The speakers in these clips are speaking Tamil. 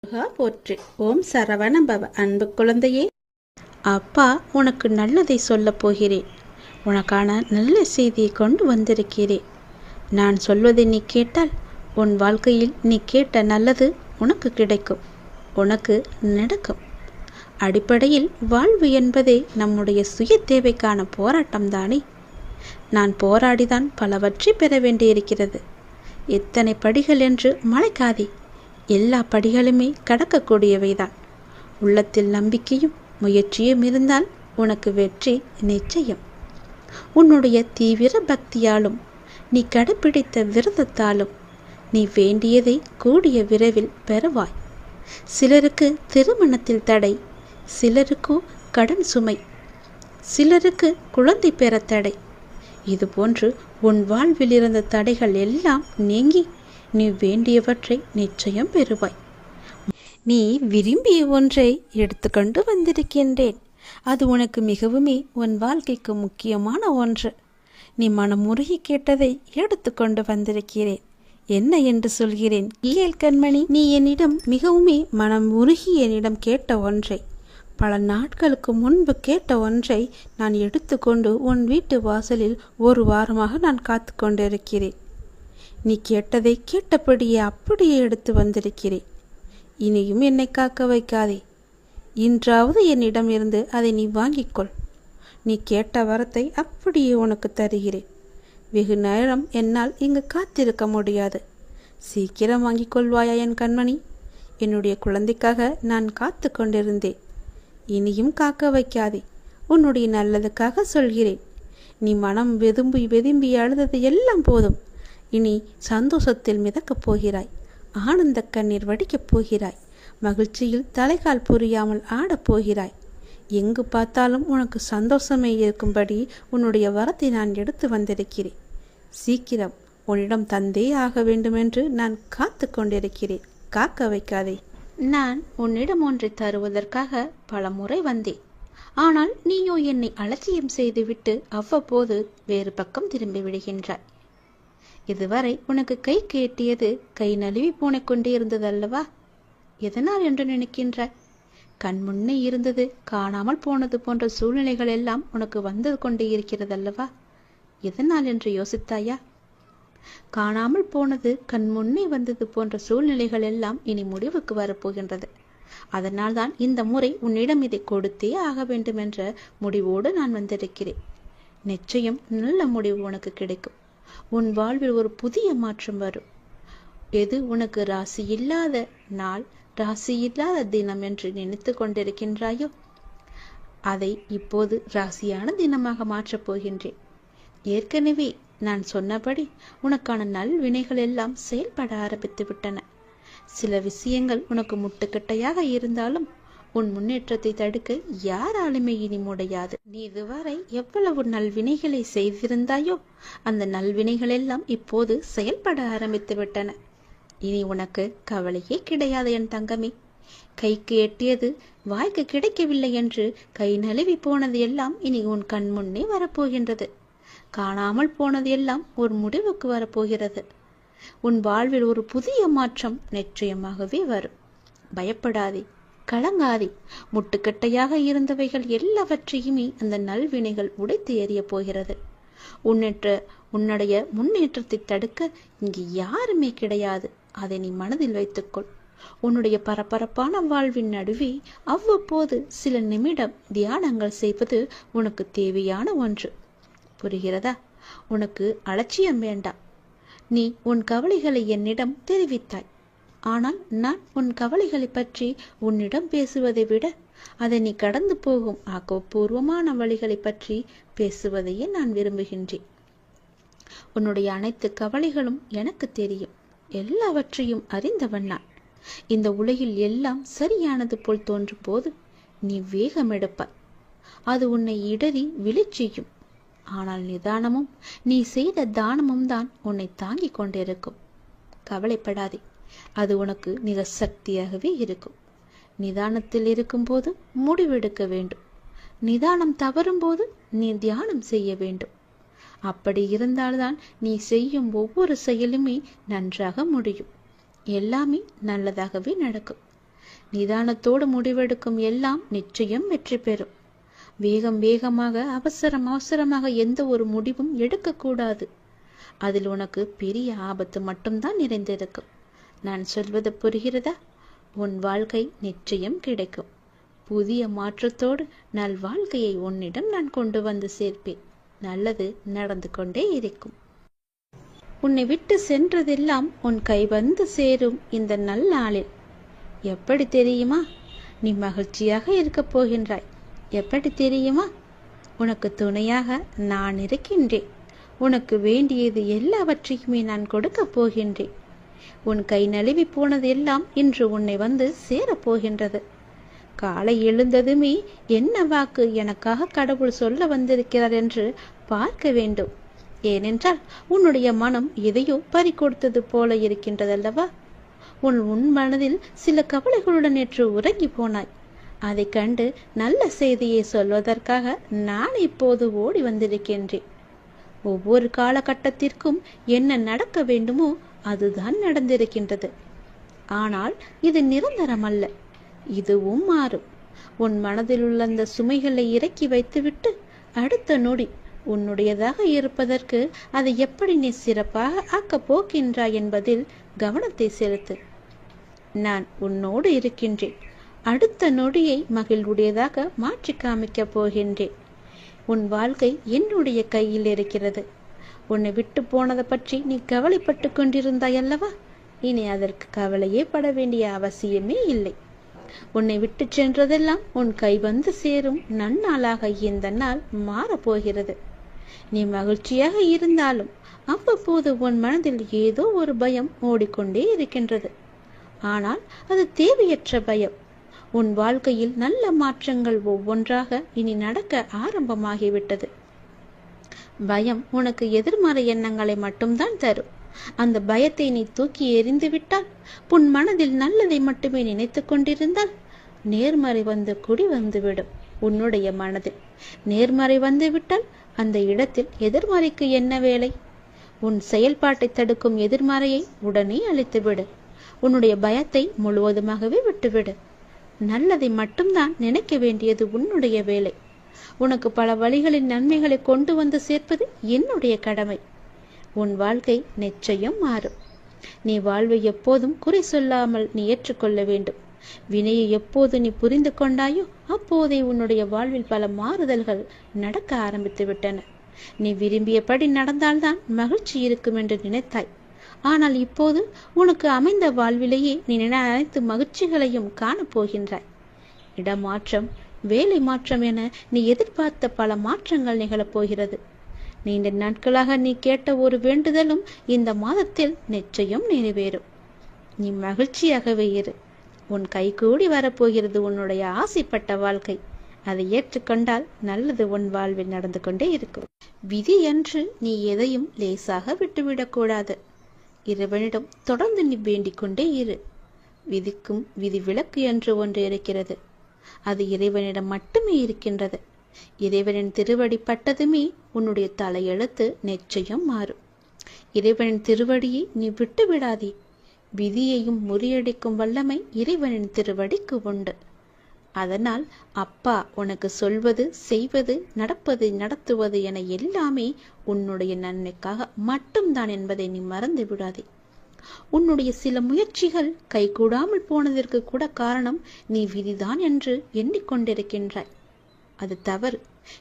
போற்றி. ஓம் சரவணபவ. அன்பு குழந்தையே, அப்பா உனக்கு நல்லதை சொல்லப் போகிறேன். உனக்கான நல்ல செய்தியை கொண்டு வந்திருக்கிறேன். நான் சொல்வதை நீ கேட்டால் உன் வாழ்க்கையில் நீ கேட்ட நல்லது உனக்கு கிடைக்கும், உனக்கு நடக்கும். அடிப்படையில் வாழ்வு என்பதே நம்முடைய சுய தேவைக்கான போராட்டம்தானே. நான் போராடிதான் பலவற்றை பெற வேண்டியிருக்கிறது. எத்தனை படிகள் என்று மலைக்காதே. எல்லா படிகளுமே கடக்கக்கூடியவைதான். உள்ளத்தில் நம்பிக்கையும் முயற்சியும் இருந்தால் உனக்கு வெற்றி நிச்சயம். உன்னுடைய தீவிர பக்தியாலும் நீ கடைப்பிடித்த விரதத்தாலும் நீ வேண்டியதை கூடிய விரைவில் பெறுவாய். சிலருக்கு திருமணத்தில் தடை, சிலருக்கு கடன் சுமை, சிலருக்கு குழந்தை பெற தடை. இதுபோன்று உன் வாழ்வில் இருந்த தடைகள் எல்லாம் நீங்கி நீ வேண்டியவற்றை நிச்சயம் பெறுவாய். நீ விரும்பிய ஒன்றை எடுத்துக்கொண்டு வந்திருக்கின்றேன். அது உனக்கு மிகவுமே உன் வாழ்க்கைக்கு முக்கியமான ஒன்று. நீ மனமுருகி கேட்டதை எடுத்துக்கொண்டு வந்திருக்கிறேன். என்ன என்று சொல்கிறேன் கேள் கண்மணி. நீ என்னிடம் மிகவுமே மனம் உருகி என்னிடம் கேட்ட ஒன்றை, பல நாட்களுக்கு முன்பு கேட்ட ஒன்றை நான் எடுத்துக்கொண்டு உன் வீட்டு வாசலில் ஒரு வாரமாக நான் காத்து கொண்டிருக்கிறேன். நீ கேட்டதை கேட்டபடியே அப்படியே எடுத்து வந்திருக்கிறேன். இனியும் என்னை காக்க வைக்காதே. இன்றாவது என்னிடம் இருந்து அதை நீ வாங்கிக்கொள். நீ கேட்ட வரத்தை அப்படியே உனக்கு தருகிறேன். வெகு நேரம் என்னால் இங்கு காத்திருக்க முடியாது. சீக்கிரம் வாங்கிக் கொள்வாயா என் கண்மணி? என்னுடைய குழந்தைக்காக நான் காத்து கொண்டிருந்தேன். இனியும் காக்க வைக்காதே. உன்னுடைய நல்லதுக்காக சொல்கிறேன். நீ மனம் வெதும்பி வெதும்பி அழுதது எல்லாம் போதும். இனி சந்தோஷத்தில் மிதக்கப் போகிறாய். ஆனந்த கண்ணீர் வடிக்கப் போகிறாய். மகிழ்ச்சியில் தலைகால் புரியாமல் ஆடப் போகிறாய். எங்கு பார்த்தாலும் உனக்கு சந்தோஷமே இருக்கும்படி உன்னுடைய வரத்தை நான் எடுத்து வந்திருக்கிறேன். சீக்கிரம் உன்னிடம் தந்தே ஆக வேண்டுமென்று நான் காத்து கொண்டிருக்கிறேன். காக்க வைக்காதே. நான் உன்னிடம் ஒன்றை தருவதற்காக பல முறை வந்தேன். ஆனால் நீயோ என்னை அலட்சியம் செய்துவிட்டு அவ்வப்போது வேறு பக்கம் திரும்பி விடுகின்றாய். இதுவரை உனக்கு கை கேட்டியது கை நழுவி போனக் கொண்டே இருந்ததல்லவா? எதனால் என்று நினைக்கின்றாய்? கண் முன்னே இருந்தது காணாமல் போனது போன்ற சூழ்நிலைகள் எல்லாம் உனக்கு வந்து கொண்டே இருக்கிறதல்லவா? எதனால் என்று யோசித்தாயா? காணாமல் போனது கண் முன்னே வந்தது போன்ற சூழ்நிலைகள் எல்லாம் இனி முடிவுக்கு வரப்போகின்றது. அதனால்தான் இந்த முறை உன்னிடம் இதை கொடுத்தே ஆக வேண்டும் என்ற முடிவோடு நான் வந்திருக்கிறேன். நிச்சயம் நல்ல முடிவு உனக்கு கிடைக்கும். உன் வாழ்வில் ஒரு புதிய மாற்றம் வரும். எது உனக்கு ராசி இல்லாத நாள், ராசி இல்லாத தினம் என்று நினைத்து கொண்டிருக்கின்றாயோ, அதை இப்போது ராசியான தினமாக மாற்றப் போகின்றேன். ஏற்கனவே நான் சொன்னபடி உனக்கான நல்வினைகள் எல்லாம் செயல்பட ஆரம்பித்து விட்டன. சில விஷயங்கள் உனக்கு முட்டுக்கட்டையாக இருந்தாலும் உன் முன்னேற்றத்தை தடுக்க யாராலுமே இனி முடியாது. நீ இதுவரை எவ்வளவு நல்வினைகளை செய்திருந்தாயோ அந்த நல்வினைகள் எல்லாம் இப்போது செயல்பட ஆரம்பித்து விட்டன. இனி உனக்கு கவலையே கிடையாது என் தங்கமே. கைக்கு எட்டியது வாய்க்கு கிடைக்கவில்லை என்று கை நழுவி போனது எல்லாம் இனி உன் கண் முன்னே வரப்போகின்றது. காணாமல் போனது எல்லாம் ஒரு முடிவுக்கு வரப்போகிறது. உன் வாழ்வில் ஒரு புதிய மாற்றம் நிச்சயமாகவே வரும். பயப்படாதே, கலங்காதே. முட்டுக்கட்டையாக இருந்தவைகள் எல்லாவற்றையுமே அந்த நல்வினைகள் உடைத்து எறிய போகிறது. உன்னுடைய முன்னேற்றத்தை தடுக்க இங்கு யாருமே கிடையாது. அதை நீ மனதில் வைத்துக்கொள். உன்னுடைய பரபரப்பான வாழ்வின் நடுவே அவ்வப்போது சில நிமிடம் தியானங்கள் செய்வது உனக்கு தேவையான ஒன்று. புரிகிறதா? உனக்கு அலட்சியம் வேண்டாம். நீ உன் கவலைகளை என்னிடம் தெரிவித்தாய். ஆனால் நான் உன் கவலைகளை பற்றி உன்னிடம் பேசுவதை விட அதை நீ கடந்து போகும் ஆக்கப்பூர்வமான வழிகளை பற்றி பேசுவதையே நான் விரும்புகின்றேன். உன்னுடைய அனைத்து கவலைகளும் எனக்கு தெரியும். எல்லாவற்றையும் அறிந்தவன் நான். இந்த உலகில் எல்லாம் சரியானது போல் தோன்றும் போது நீ வேகம் எடுப்பாய். அது உன்னை இடறி விழிச்செய்யும். ஆனால் நிதானமும் நீ செய்த தானமும் தான் உன்னை தாங்கிக் கொண்டிருக்கும். கவலைப்படாதே. அது உனக்கு மிக சக்தியாகவே இருக்கும். நிதானத்தில் இருக்கும்போது முடிவெடுக்க வேண்டும். நிதானம் தவறும் போது நீ தியானம் செய்ய வேண்டும். அப்படி இருந்தால்தான் நீ செய்யும் ஒவ்வொரு செயலுமே நன்றாக முடியும். எல்லாமே நல்லதாகவே நடக்கும். நிதானத்தோடு முடிவெடுக்கும் எல்லாம் நிச்சயம் வெற்றி பெறும். வேகம் வேகமாக அவசரமாக எந்த ஒரு முடிவும் எடுக்கக்கூடாது. அதில் உனக்கு பெரிய ஆபத்து மட்டும்தான் நிறைந்திருக்கும். நான் சொல்வது புரிகிறதா? உன் வாழ்க்கை நிச்சயம் கிடைக்கும். புதிய மாற்றத்தோடு நல்வாழ்க்கையை உன்னிடம் நான் கொண்டு வந்து சேர்ப்பேன். நல்லது நடந்து கொண்டே இருக்கும். உன்னை விட்டு சென்றதெல்லாம் உன் கை வந்து சேரும் இந்த நல்நாளில். எப்படி தெரியுமா? நீ மகிழ்ச்சியாக இருக்கப் போகின்றாய். எப்படி தெரியுமா? உனக்கு துணையாக நான் இருக்கின்றேன். உனக்கு வேண்டியது எல்லாவற்றையுமே நான் கொடுக்கப் போகின்றேன். உன் கை நழுவி போனது எல்லாம் இன்று உன்னை வந்து சேரப்போகின்றது. காலை எழுந்ததுமே என்ன வாக்கு எனக்காக கடவுள் சொல்ல வந்திருக்கிறார் என்று பார்க்க வேண்டும். ஏனென்றால் உன்னுடைய மனம் எதையோ பறிகொடுத்தது போல இருக்கின்றதல்லவா? உன் மனதில் சில கவலைகளுடன் நேற்று உறங்கி போனாய். அதை கண்டு நல்ல செய்தியை சொல்வதற்காக நான் இப்போது ஓடி வந்திருக்கின்றேன். ஒவ்வொரு காலகட்டத்திற்கும் என்ன நடக்க வேண்டுமோ அதுதான் நடந்திருக்கின்றது. ஆனால் இது நிரந்தரமல்ல, இதுவும் மாறும். உன் மனதில் உள்ள அந்த சுமைகளை இறக்கி வைத்துவிட்டு அடுத்த நொடி உன்னுடையதாக இருப்பதற்கு அதை எப்படி நீ சிறப்பாக ஆக்கப் போகின்றாய் என்பதில் கவனத்தை செலுத்து. நான் உன்னோடு இருக்கின்றேன். அடுத்த நொடியை மகிழ்வுடையதாக மாற்றி காமிக்கப் போகின்றேன். உன் வாழ்க்கை என்னுடைய கையில் இருக்கிறது. உன்னை விட்டு போனதை பற்றி நீ கவலைப்பட்டு கொண்டிருந்தாய் அல்லவா? இனி அதற்கு கவலையே பட வேண்டிய அவசியமே இல்லை. உன்னை விட்டு சென்றதெல்லாம் உன் கை வந்து சேரும் நன்னாளாக இந்த நாள் மாறப்போகிறது. நீ மகிழ்ச்சியாக இருந்தாலும் அவ்வப்போது உன் மனதில் ஏதோ ஒரு பயம் ஓடிக்கொண்டே இருக்கின்றது. ஆனால் அது தேவையற்ற பயம். உன் வாழ்க்கையில் நல்ல மாற்றங்கள் ஒவ்வொன்றாக இனி நடக்க ஆரம்பமாகிவிட்டது. பயம் உனக்கு எதிர்மறை எண்ணங்களை மட்டும்தான் தரும். அந்த பயத்தை நீ தூக்கி எறிந்து விட்டால், உன் மனதில் நல்லதை மட்டுமே நினைத்து கொண்டிருந்தால், நேர்மறை வந்து குடி வந்துவிடும். உன்னுடைய மனதில் நேர்மறை வந்து விட்டால் அந்த இடத்தில் எதிர்மறைக்கு என்ன வேலை? உன் செயல்பாட்டை தடுக்கும் எதிர்மறையை உடனே அழித்துவிடு. உன்னுடைய பயத்தை முழுவதுமாகவே விட்டுவிடு. நல்லதை மட்டும்தான் நினைக்க வேண்டியது உன்னுடைய வேலை. உனக்கு பல வழிகளின் நன்மைகளை கொண்டு வந்து சேர்ப்பது என்னுடைய கடமை. உன் வாழ்க்கை நிச்சயம் மாறும். நீ வாழ்வை எப்போதும் குறை சொல்லாமல் நீ ஏற்றுக்கொள்ள வேண்டும். வினையை எப்போது நீ புரிந்து கொண்டாயோ அப்போதே உன்னுடைய வாழ்வில் பல மாறுதல்கள் நடக்க ஆரம்பித்து விட்டன. நீ விரும்பியபடி நடந்தால்தான் மகிழ்ச்சி இருக்கும் என்று நினைத்தாய். ஆனால் இப்போது உனக்கு அமைந்த வாழ்விலேயே நீ அனைத்து மகிழ்ச்சிகளையும் காணப்போகின்றாய். இடமாற்றம், வேலை மாற்றம் என நீ எதிர்பார்த்த பல மாற்றங்கள் நிகழப்போகிறது. நீண்ட நாட்களாக நீ கேட்ட ஒரு வேண்டுதலும் இந்த மாதத்தில் நிச்சயம் நிறைவேறும். நீ மகிழ்ச்சியாகவே இரு. உன் கைகூடி வரப்போகிறது உன்னுடைய ஆசைப்பட்ட வாழ்க்கை. அதை ஏற்றுக்கொண்டால் நல்லது உன் வாழ்வில் நடந்து கொண்டே இருக்கும். விதி என்று நீ எதையும் லேசாக விட்டுவிடக்கூடாது. இறைவனிடம் தொடர்ந்து நீ வேண்டிக் கொண்டே இரு. விதிக்கும் விதி விலக்கு என்று ஒன்று இருக்கிறது. அது இறைவனிடம் மட்டுமே இருக்கின்றது. இறைவனின் திருவடி பட்டதுமே உன்னுடைய தலையெழுத்து நிச்சயம் மாறும். இறைவனின் திருவடியை நீ விட்டு விடாதே. விதியையும் முறியடிக்கும் வல்லமை இறைவனின் திருவடிக்கு உண்டு. அதனால் அப்பா உனக்கு சொல்வது, செய்வது, நடப்பது, நடத்துவது என எல்லாமே உன்னுடைய நன்மைக்காக மட்டும்தான் என்பதை நீ மறந்து விடாதே. உன்னுடைய சில முயற்சிகள் கைகூடாமல் போனதற்கு கூட காரணம் நீ விதிதான் என்று எண்ணிக்கொண்டிருக்கின்றாய். அது தவறு.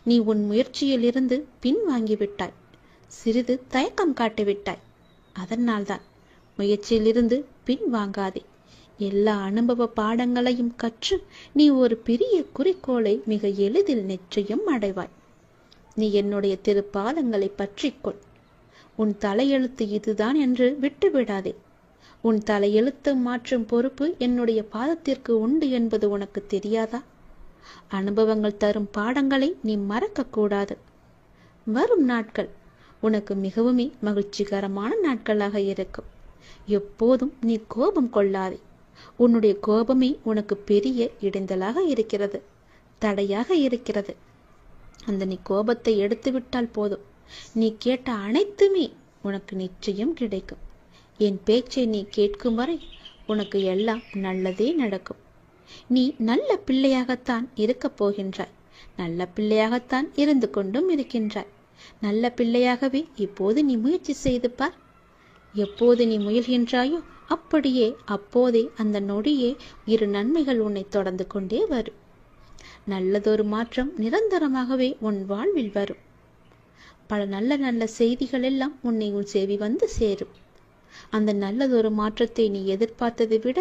நீ உன் முயற்சியில் இருந்து பின்வாங்கிவிட்டாய். சிறிது தயக்கம் காட்டிவிட்டாய். அதனால்தான் முயற்சியிலிருந்து பின்வாங்காதே. எல்லா அனுபவ பாடங்களையும் கற்று நீ ஒரு பெரிய குறிக்கோளை மிக எளிதில் நிச்சயம் அடைவாய். நீ என்னுடைய திருப்பாதங்களை பற்றிக்கொள். உன் தலையெழுத்து இதுதான் என்று விட்டுவிடாதே. உன் தலையெழுத்து மாற்றும் பொறுப்பு என்னுடைய பாதத்திற்கு உண்டு என்பது உனக்கு தெரியாதா? அனுபவங்கள் தரும் பாடங்களை நீ மறக்கக்கூடாது. வரும் நாட்கள் உனக்கு மிகவுமே மகிழ்ச்சிகரமான நாட்களாக இருக்கும். எப்போதும் நீ கோபம் கொள்ளாதே. உன்னுடைய கோபமே உனக்கு பெரிய இடைஞ்சலாக இருக்கிறது, தடையாக இருக்கிறது. அந்த நீ கோபத்தை எடுத்துவிட்டால் போதும். நீ கேட்ட அனைத்துமே உனக்கு நிச்சயம் கிடைக்கும். என் பேச்சை நீ கேட்கும் வரை உனக்கு எல்லாம் நல்லதே நடக்கும். நீ நல்ல பிள்ளையாகத்தான் இருக்கப் போகின்றாய். நல்ல பிள்ளையாகத்தான் இருந்து கொண்டும் இருக்கின்றாய். நல்ல பிள்ளையாகவே இப்போது நீ முயற்சி செய்து பார். எப்போது நீ முயல்கின்றாயோ அப்படியே அப்போதே அந்த நொடியே இரு நன்மைகள் உன்னை தொடர்ந்து கொண்டே வரும். நல்லதொரு மாற்றம் நிரந்தரமாகவே உன் வாழ்வில் வரும். பல நல்ல நல்ல செய்திகள் எல்லாம் உன்னை உன் செவி வந்து சேரும். அந்த நல்லதொரு மாற்றத்தை நீ எதிர்பார்த்ததை விட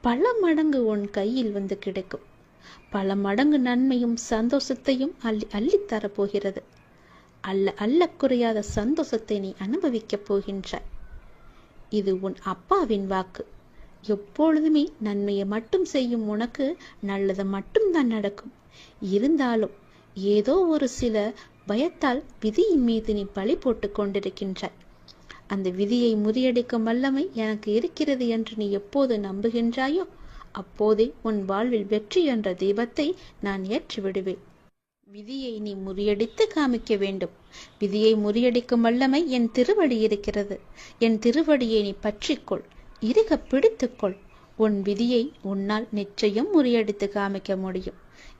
பல மடங்கு உன் கையில் வந்து கிடைக்கும். பல மடங்கு நன்மையும் சந்தோஷத்தையும் அள்ளித்தரப் போகிறது. அல்ல குறையாத சந்தோஷத்தை நீ அனுபவிக்கப் போகின்றாய். இது உன் அப்பாவின் வாக்கு. எப்பொழுதுமே நன்மையை மட்டும் செய்யும் உனக்கு நல்லது மட்டும்தான் நடக்கும். இருந்தாலும் ஏதோ ஒரு சில பயத்தால் விதியின் மீது நீ பழி போட்டு கொண்டிருக்கின்றாய். அந்த விதியை முறியடிக்கும் வல்லமை எனக்கு இருக்கிறது என்று நீ எப்போது நம்புகின்றாயோ அப்போதே உன் வாழ்வில் வெற்றி என்ற தீபத்தை நான் ஏற்றி விடுவேன். விதியை நீ முறியடித்து காமிக்க வேண்டும். விதியை முறியடிக்கும் வல்லமை என் திருவடி இருக்கிறது. என் திருவடியை நீ பற்றிக்கொள், இறுக பிடித்துக்கொள். உன் விதியை உன்னால் நிச்சயம் முறியடித்து காமிக்க முடியும்.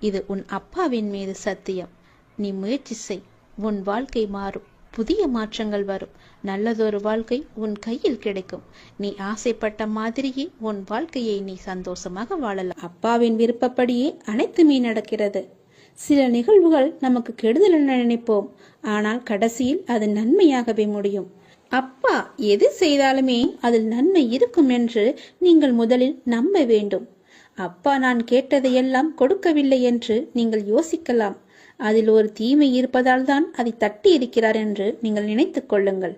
இது உன் அப்பாவின் மீது சத்தியம். நீ முயற்சி செய். உன் வாழ்க்கை மாறும். புதிய மாற்றங்கள் வரும். நல்லதொரு வாழ்க்கை உன் கையில் கிடைக்கும். நீ ஆசைப்பட்ட மாதிரியே உன் வாழ்க்கையை நீ சந்தோஷமாக வாழலாம். அப்பாவின் விருப்பப்படியே அனைத்துமே நடக்கிறது. சில நிகழ்வுகள் நமக்கு கெடுதல் என நினைப்போம். ஆனால் கடைசியில் அது நன்மையாகவே முடியும். அப்பா எது செய்தாலுமே அதில் நன்மை இருக்கும் என்று நீங்கள் முதலில் நம்ப வேண்டும். அப்பா நான் கேட்டதையெல்லாம் கொடுக்கவில்லை என்று நீங்கள் யோசிக்கலாம். அதில் ஒரு தீமை இருப்பதால் தான் அதை தட்டி இருக்கிறார் என்று நீங்கள் நினைத்துக் கொள்ளுங்கள்.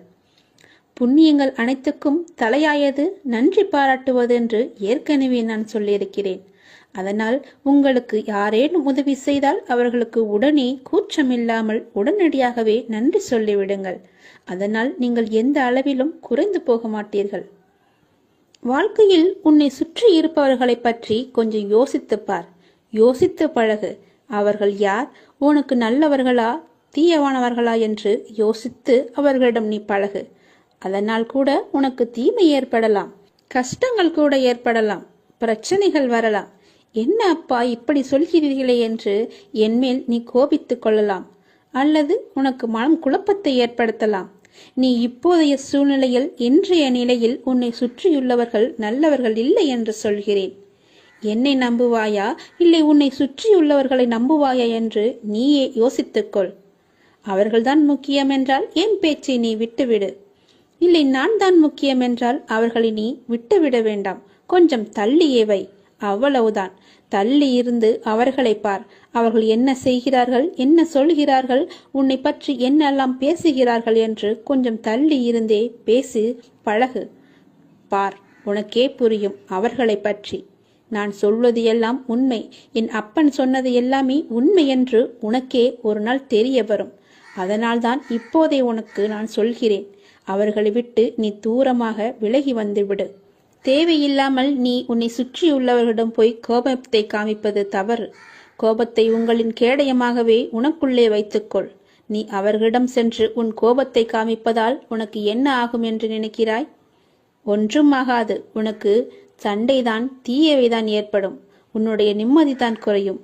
புண்ணியங்கள் அனைத்துக்கும் தலையாயது நன்றி பாராட்டுவது என்று ஏற்கனவே நான் சொல்லியிருக்கிறேன். அதனால் உங்களுக்கு யாரேனும் உதவி செய்தால் அவர்களுக்கு உடனே கூச்சமில்லாமல் உடனடியாகவே நன்றி சொல்லிவிடுங்கள். அதனால் நீங்கள் எந்த அளவிலும் குறைந்து போக மாட்டீர்கள். வாழ்க்கையில் உன்னை சுற்றி இருப்பவர்களை பற்றி கொஞ்சம் யோசித்து பார். யோசித்து பழகு. அவர்கள் யார், உனக்கு நல்லவர்களா தீயவானவர்களா என்று யோசித்து அவர்களிடம் நீ பழகு. அதனால் கூட உனக்கு தீமை ஏற்படலாம், கஷ்டங்கள் கூட ஏற்படலாம், பிரச்சனைகள் வரலாம். என்ன அப்பா இப்படி சொல்கிறீர்களே என்று என்மேல் நீ கோபித்துக் கொள்ளலாம். அல்லது உனக்கு மனம் குழப்பத்தை ஏற்படுத்தலாம். நீ இப்போதைய சூழ்நிலையில் இன்றைய நிலையில் உன்னை சுற்றியுள்ளவர்கள் நல்லவர்கள் இல்லை என்று சொல்கிறேன். என்னை நம்புவாயா இல்லை உன்னை சுற்றியுள்ளவர்களை நம்புவாயா என்று நீயே யோசித்துக்கொள். அவர்கள்தான் முக்கியம் என்றால் என் பேச்சை நீ விட்டுவிடு. இல்லை நான் தான் முக்கியம் என்றால் அவர்களை நீ விட்டுவிட வேண்டாம். கொஞ்சம் தள்ளியே வை. அவ்வளவுதான். தள்ளி இருந்து அவர்களை பார். அவர்கள் என்ன செய்கிறார்கள், என்ன சொல்கிறார்கள், உன்னை பற்றி என்னெல்லாம் பேசுகிறார்கள் என்று கொஞ்சம் தள்ளி இருந்தே பேசி பழகு. பார், உனக்கே புரியும் அவர்களை பற்றி. நான் சொல்வது எல்லாம் உண்மை. என் அப்பன் சொன்னது எல்லாமே உண்மை என்று உனக்கே ஒரு நாள் தெரிய வரும். அதனால்தான் இப்போதே உனக்கு நான் சொல்கிறேன். அவர்களை விட்டு நீ தூரமாக விலகி வந்துவிடு. தேவையில்லாமல் நீ உன்னை சுற்றியுள்ளவர்களிடம் போய் கோபத்தை காமிப்பது தவறு. கோபத்தை உங்களின் கேடயமாகவே உனக்குள்ளே வைத்துக்கொள். நீ அவர்களிடம் சென்று உன் கோபத்தை காமிப்பதால் உனக்கு என்ன ஆகும் என்று நினைக்கிறாய்? ஒன்றும் ஆகாது. உனக்கு சண்டைதான், தீயவைதான் ஏற்படும். உன்னுடைய நிம்மதிதான் குறையும்.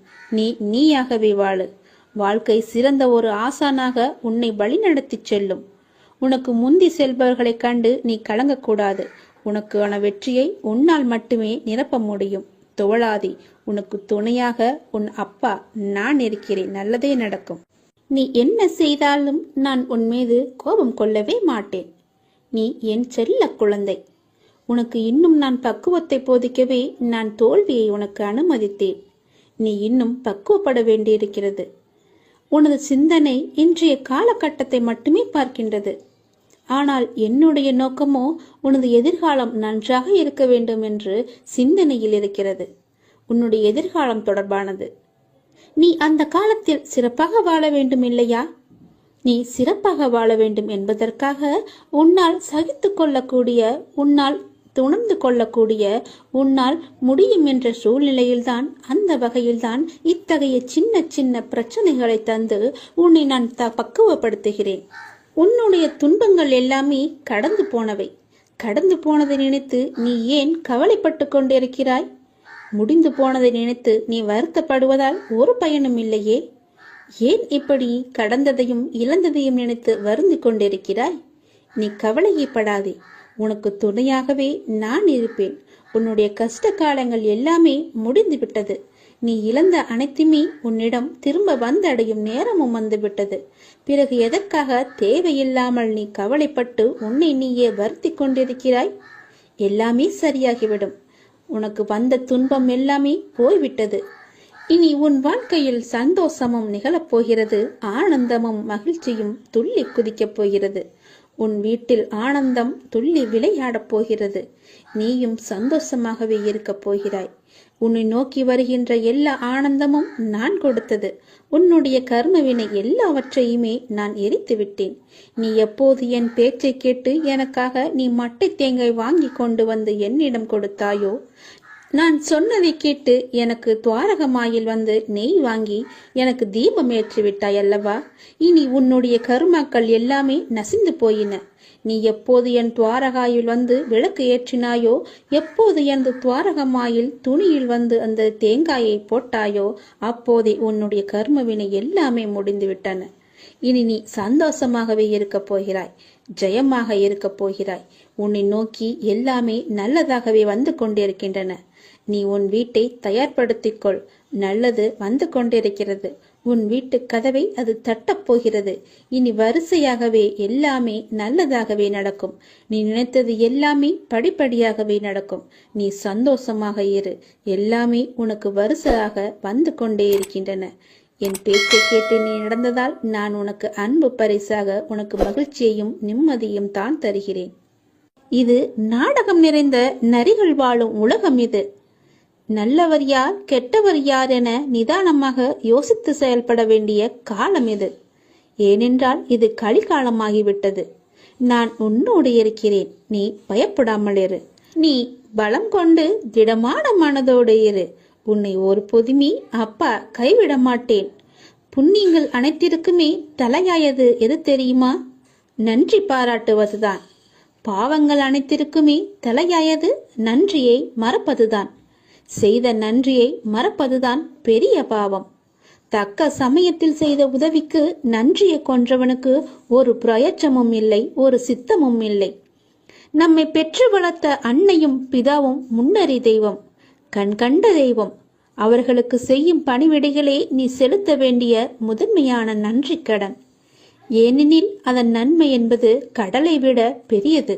நீயாகவே வாழு. வாழ்க்கை சிறந்த ஒரு ஆசானாக உன்னை வழிநடத்தி செல்லும். உனக்கு முந்தி செல்பவர்களை கண்டு நீ கலங்கக்கூடாது. உனக்கான வெற்றியை உன்னால் மட்டுமே நிரப்ப முடியும். தோழாதி, உனக்கு துணையாக உன் அப்பா நான் இருக்கிறேன். நல்லதே நடக்கும். நீ என்ன செய்தாலும் நான் உன் மீது கோபம் கொள்ளவே மாட்டேன். நீ என் செல்ல குழந்தை. உனக்கு இன்னும் நான் பக்குவத்தை போதிக்கவே நான் தோல்வியை உனக்கு அனுமதித்தேன். நீ இன்னும் பக்குவப்பட வேண்டியிருக்கிறது. உனது சிந்தனை இன்றைய காலகட்டத்தை மட்டுமே பார்க்கின்றது. ஆனால் என்னுடைய நோக்கமோ உனது எதிர்காலம் நன்றாக இருக்க வேண்டும் என்று சிந்தனையில் இருக்கிறது. உன்னுடைய எதிர்காலம் தொடர்பானது. நீ அந்த காலத்தில் சிறப்பாக வாழ வேண்டும் இல்லையா? நீ சிறப்பாக வாழ வேண்டும் என்பதற்காக உன்னால் சகித்து கொள்ளக்கூடிய, உன்னால் உணர்ந்து கொள்ளக்கூடிய, உன்னால் முடியும் என்ற சூழ்நிலையில்தான், அந்த வகையில்தான் இத்தகைய சின்ன சின்ன பிரச்சனைகளை தந்து உன்னை நான் பக்குவப்படுத்துகிறேன். உன்னுடைய துன்பங்கள் எல்லாமே கடந்து போனவை. கடந்து போனதை நினைத்து நீ ஏன் கவலைப்பட்டு கொண்டிருக்கிறாய்? முடிந்து போனதை நினைத்து நீ வருத்தப்படுவதால் ஒரு பயனும் இல்லையே. ஏன் இப்படி கடந்ததையும் இழந்ததையும் நினைத்து வருந்து கொண்டிருக்கிறாய்? நீ கவலையப்படாதே, உனக்கு துணையாகவே நான் இருப்பேன். உன்னுடைய கஷ்ட காலங்கள் எல்லாமே முடிந்து விட்டது. நீ இழந்த அனைத்துமே உன்னிடம் திரும்ப வந்தடையும் நேரமும் வந்துவிட்டது. பிறகு எதற்காக தேவையில்லாமல் நீ கவலைப்பட்டு உன்னை நீயே வருத்தி கொண்டிருக்கிறாய்? எல்லாமே சரியாகிவிடும். உனக்கு வந்த துன்பம் எல்லாமே போய்விட்டது. இனி உன் வாழ்க்கையில் சந்தோஷமும் நிகழப்போகிறது, ஆனந்தமும் மகிழ்ச்சியும் துள்ளி குதிக்கப் போகிறது. உன் வீட்டில் ஆனந்தம் துள்ளி விளையாடப் போகிறது. நீயும் சந்தோஷமாகவே இருக்கப் போகிறாய். உன்னை நோக்கி வருகின்ற எல்லா ஆனந்தமும் நான் கொடுத்தது. உன்னுடைய கர்மவினை எல்லாவற்றையுமே நான் எரித்து விட்டேன். நீ எப்போது என் பேச்சை கேட்டு எனக்காக நீ மட்டை தேங்காய் வாங்கி கொண்டு வந்து என்னிடம் கொடுத்தாயோ, நான் சொன்னதை கேட்டு எனக்கு துவாரகமாயில் வந்து நெய் வாங்கி எனக்கு தீபம் ஏற்றி விட்டாய் அல்லவா? இனி உன்னுடைய கருமாக்கள் எல்லாமே நசிந்து போயின. நீ எப்போது என் துவாரகாயில் வந்து விளக்கு ஏற்றினாயோ, எப்போது எனது துவாரகமாயில் துணியில் வந்து அந்த தேங்காயை போட்டாயோ, அப்போதே உன்னுடைய கர்மவினை எல்லாமே முடிந்து விட்டன. இனி நீ சந்தோஷமாகவே இருக்கப் போகிறாய், ஜெயமாக இருக்கப் போகிறாய். உன்னை நோக்கி எல்லாமே நல்லதாகவே வந்து கொண்டிருக்கின்றன. நீ உன் வீட்டை தயார்படுத்திக்கொள். நல்லது வந்து கொண்டிருக்கிறது. உன் வீட்டு கதவை அது தட்டப் போகிறது. இனி வரிசையாகவே எல்லாமே நல்லதாகவே நடக்கும். நீ நினைத்தது எல்லாமே படிப்படியாகவே நடக்கும். நீ சந்தோஷமாக இரு. எல்லாமே உனக்கு வரிசையாக வந்து கொண்டே இருக்கின்றன. என் பேச்சை கேட்டு நீ நடந்ததால் நான் உனக்கு அன்பு பரிசாக உனக்கு மகிழ்ச்சியையும் நிம்மதியும் தான் தருகிறேன். இது நாடகம் நிறைந்த நரிகள் வாழும் உலகம். இது நல்லவர் யார் கெட்டவர் யார் என நிதானமாக யோசித்து செயல்பட வேண்டிய காலம் இது. ஏனென்றால் இது கலிகாலமாகிவிட்டது. நான் உன்னோடு இருக்கிறேன். நீ பயப்படாமல் இரு. நீ பலம் கொண்டு திடமான மனதோடு இரு. உன்னை ஒரு பொதுமி அப்பா கைவிட மாட்டேன். புண்ணியங்கள் அனைத்திற்குமே தலையாயது எது தெரியுமா? நன்றி பாராட்டுவதுதான். பாவங்கள் அனைத்திற்குமே தலையாயது நன்றியை மறப்பதுதான். செய்த நன்றியை மறப்பதுதான் பெரிய பாவம். தக்க சமயத்தில் செய்த உதவிக்கு நன்றியை கொன்றவனுக்கு ஒரு பிரயோஜனமும் இல்லை, ஒரு சித்தமும் இல்லை. நம்மை பெற்று வளர்த்த அன்னையும் பிதாவும் முன்னறி தெய்வம், கண்கண்ட தெய்வம். அவர்களுக்கு செய்யும் பணிவிடைகளே நீ செலுத்த வேண்டிய முதன்மையான நன்றி கடன். ஏனெனில் அதன் நன்மை என்பது கடலை விட பெரியது.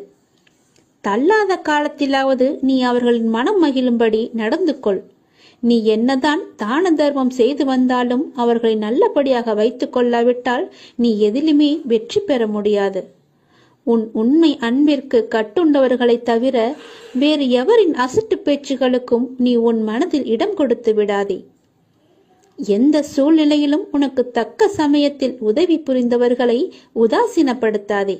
தள்ளாத காலத்திலாவது நீ அவர்களின் மனம் மகிழும்படி நடந்து கொள். நீ என்னதான் தான தர்மம் செய்து வந்தாலும் அவர்களை நல்லபடியாக வைத்துக் கொள்ளாவிட்டால் நீ எதிலுமே வெற்றி பெற முடியாது. உன் உண்மை அன்பிற்கு கட்டுண்டவர்களை தவிர வேறு எவரின் அசட்டு பேச்சுகளுக்கும் நீ உன் மனதில் இடம் கொடுத்து விடாதே. எந்த சூழ்நிலையிலும் உனக்கு தக்க சமயத்தில் உதவி புரிந்தவர்களை உதாசீனப்படுத்தாதே.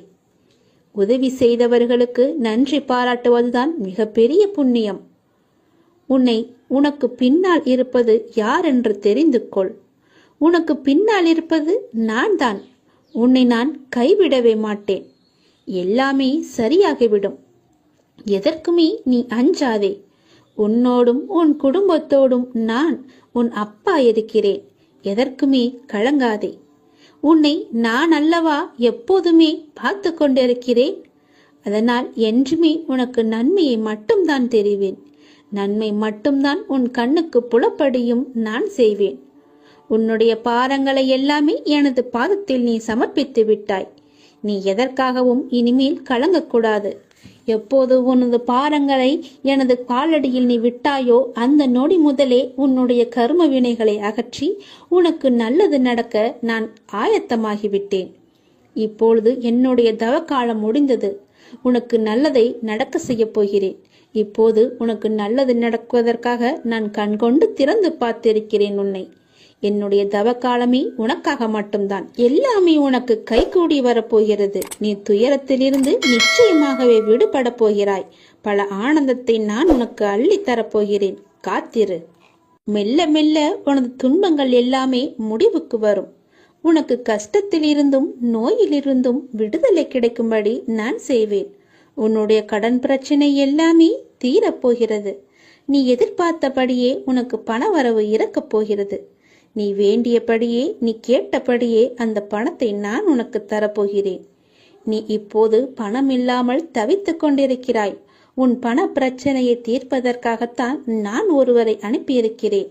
உதவி செய்தவர்களுக்கு நன்றி பாராட்டுவதுதான் மிகப்பெரிய புண்ணியம். உனக்கு பின்னால் இருப்பது யார் என்று தெரிந்து கொள். உனக்கு பின்னால் இருப்பது நான் தான். உன்னை நான் கைவிடவே மாட்டேன். எல்லாமே சரியாகிவிடும். எதற்குமே நீ அஞ்சாதே. உன்னோடும் உன் குடும்பத்தோடும் நான் உன் அப்பா இருக்கிறேன். எதற்குமே கலங்காதே. உன்னை நான் அல்லவா எப்போதுமே பார்த்து கொண்டிருக்கிறேன். அதனால் என்றுமே உனக்கு நன்மையை மட்டும்தான் தெரிவேன். நன்மை மட்டும்தான் உன் கண்ணுக்கு புலப்படியும் நான் செய்வேன். உன்னுடைய பாரங்களை எல்லாமே எனது பாதத்தில் நீ சமர்ப்பித்து விட்டாய். நீ எதற்காகவும் இனிமேல் கலங்கக்கூடாது. எப்போது உனது பாரங்களை எனது காலடியில் நீ விட்டாயோ அந்த நொடி முதலே உன்னுடைய கர்ம வினைகளை அகற்றி உனக்கு நல்லது நடக்க நான் ஆயத்தமாகிவிட்டேன். இப்பொழுது என்னுடைய தவக்காலம் முடிந்தது. உனக்கு நல்லதை நடக்க செய்ய போகிறேன். இப்போது உனக்கு நல்லது நடக்குவதற்காக நான் கண்கொண்டு திறந்து பார்த்திருக்கிறேன் உன்னை. என்னுடைய தவக்காலமே உனக்காக மட்டும்தான். எல்லாமே உனக்கு கைகூடி வரப்போகிறது. நீ துயரத்திலிருந்து நிச்சயமாகவே விடுபட போகிறாய். பல ஆனந்தத்தை நான் உனக்கு அள்ளித்தரப்போகிறேன். காத்திரு. மெல்ல மெல்ல உனது துன்பங்கள் எல்லாமே முடிவுக்கு வரும். உனக்கு கஷ்டத்திலிருந்தும் நோயிலிருந்தும் விடுதலை கிடைக்கும்படி நான் செய்வேன். உன்னுடைய கடன் பிரச்சனை எல்லாமே தீரப்போகிறது. நீ எதிர்பார்த்தபடியே உனக்கு பண வரவு இறக்கப் போகிறது. நீ வேண்டியபடியே, நீ கேட்டபடியே அந்த பணத்தை நான் உனக்கு தரப்போகிறேன். நீ இப்போது பணம் இல்லாமல் தவித்துக் கொண்டிருக்கிறாய். உன் பண பிரச்சனையை தீர்ப்பதற்காகத்தான் நான் ஒருவரை அனுப்பியிருக்கிறேன்.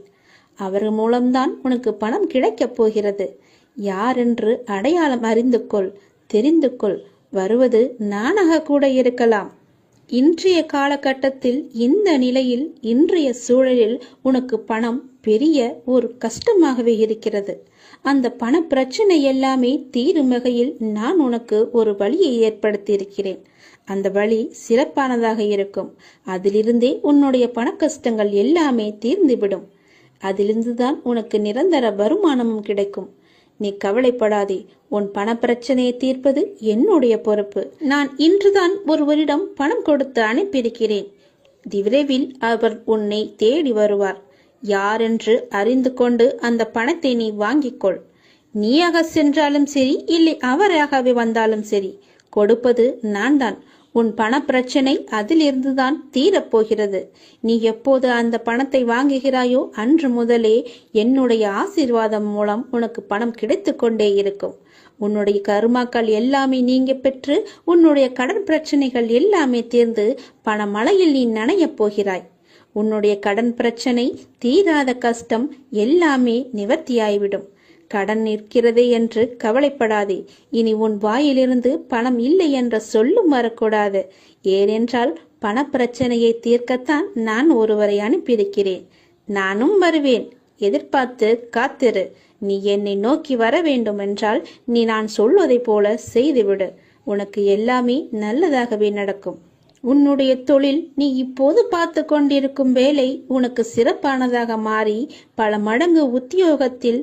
அவர் மூலம்தான் உனக்கு பணம் கிடைக்கப் போகிறது. யாரென்று அடையாளம் அறிந்து கொள், தெரிந்து கொள். வருவது நானாக கூட இருக்கலாம். இன்றைய காலகட்டத்தில், இந்த நிலையில், இன்றைய சூழலில் உனக்கு பணம் பெரிய ஒரு கஷ்டமாகவே இருக்கிறது. அந்த பண பிரச்சனை எல்லாமே தீரும் வகையில் நான் உனக்கு ஒரு வழியை ஏற்படுத்தி இருக்கிறேன். அந்த வழி சிறப்பானதாக இருக்கும். அதிலிருந்தே உன்னுடைய பண கஷ்டங்கள் எல்லாமே தீர்ந்துவிடும். அதிலிருந்துதான் உனக்கு நிரந்தர வருமானமும் கிடைக்கும். நீ கவலைப்படாதே. உன் பண பிரச்சனையை தீர்ப்பது என்னுடைய பொறுப்பு. நான் இன்றுதான் ஒருவரிடம் பணம் கொடுத்து அனுப்பியிருக்கிறேன். விரைவில் அவர் உன்னை தேடி வருவார். யாரென்று அறிந்து கொண்டு அந்த பணத்தை நீ வாங்கிக்கொள். நீயாக சென்றாலும் சரி, இல்லை அவராகவே வந்தாலும் சரி, கொடுப்பது நான் தான். உன் பண பிரச்சனை அதிலிருந்துதான் தீரப்போகிறது. நீ எப்போது அந்த பணத்தை வாங்குகிறாயோ அன்று முதலே என்னுடைய ஆசீர்வாதம் மூலம் உனக்கு பணம் கிடைத்து கொண்டே இருக்கும். உன்னுடைய கருமாக்கள் எல்லாமே நீங்க பெற்று உன்னுடைய கடன் பிரச்சனைகள் எல்லாமே தீர்ந்து பண மழையில் நீ நனையப் போகிறாய். உன்னுடைய கடன் பிரச்சனை, தீராத கஷ்டம் எல்லாமே நிவர்த்தியாய்விடும். கடன் நிற்கிறதே என்று கவலைப்படாதே. இனி உன் வாயிலிருந்து பணம் இல்லை என்ற சொல்லும் வரக்கூடாது. ஏனென்றால் பண பிரச்சனையை தீர்க்கத்தான் நான் ஒருவரை அனுப்பியிருக்கிறேன். நானும் வருவேன். எதிர்பார்த்து காத்திரு. நீ என்னை நோக்கி வர வேண்டும் என்றால் நீ நான் சொல்வதை போல செய்துவிடு. உனக்கு எல்லாமே நல்லதாகவே நடக்கும். உன்னுடைய தொழில், நீ இப்போது பார்த்து கொண்டிருக்கும் வேலை உனக்கு சிறப்பானதாக மாறி பல மடங்கு உத்தியோகத்தில்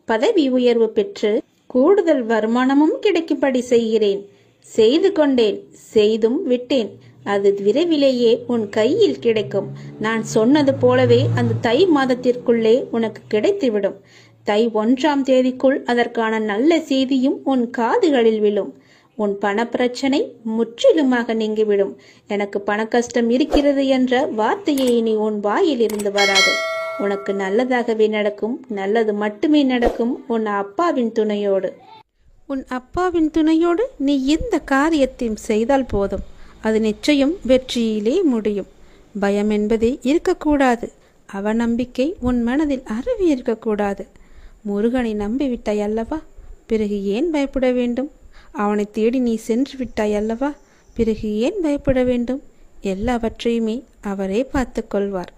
பதவி உயர்வு பெற்று கூடுதல் வருமானமும் கிடைக்கும்படி செய்கிறேன். செய்து கொண்டேன், செய்தும் விட்டேன். அது விரைவிலேயே உன் கையில் கிடைக்கும். நான் சொன்னது போலவே அந்த தை மாதத்திற்குள்ளே உனக்கு கிடைத்துவிடும். தை 1ஆம் தேதிக்குள் அதற்கான நல்ல செய்தியும் உன் காதுகளில் விழும். உன் பண பிரச்சனை முற்றிலுமாக நீங்கிவிடும். எனக்கு பண கஷ்டம் இருக்கிறது என்ற வார்த்தையை இனி உன் வாயில் இருந்து வராது. உனக்கு நல்லதாகவே நடக்கும். நல்லது மட்டுமே நடக்கும். உன் அப்பாவின் துணையோடு. உன் அப்பாவின் துணையோடு நீ எந்த காரியத்தையும் செய்தால் போதும். அது நிச்சயம் வெற்றியிலே முடியும். பயம் என்பதே இருக்கக்கூடாது. அவநம்பிக்கை உன் மனதில் அறவே இருக்கக்கூடாது. முருகனை நம்பிவிட்டாய் அல்லவா? பிறகு ஏன் பயப்பட வேண்டும்? அவனை தேடி நீ சென்று விட்டாய் அல்லவா? பிறகு ஏன் பயப்பட வேண்டும்? எல்லாவற்றையுமே அவரே பார்த்து கொள்வார்.